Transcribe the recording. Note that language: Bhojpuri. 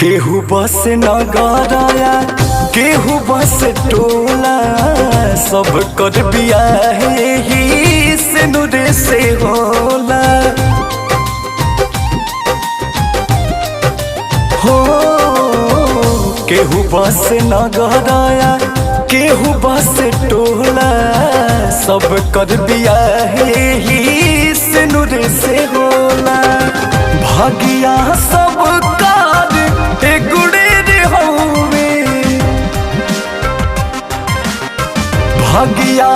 केहू बस नगरया केहू बस टोला सब कर बियाह ही से नुरे से होला हो। केहू बस नगरया केहू बस टोला सब कर बियाह ही से नुरे से होला। भागिया सब कार गुड़े रे हवे भागिया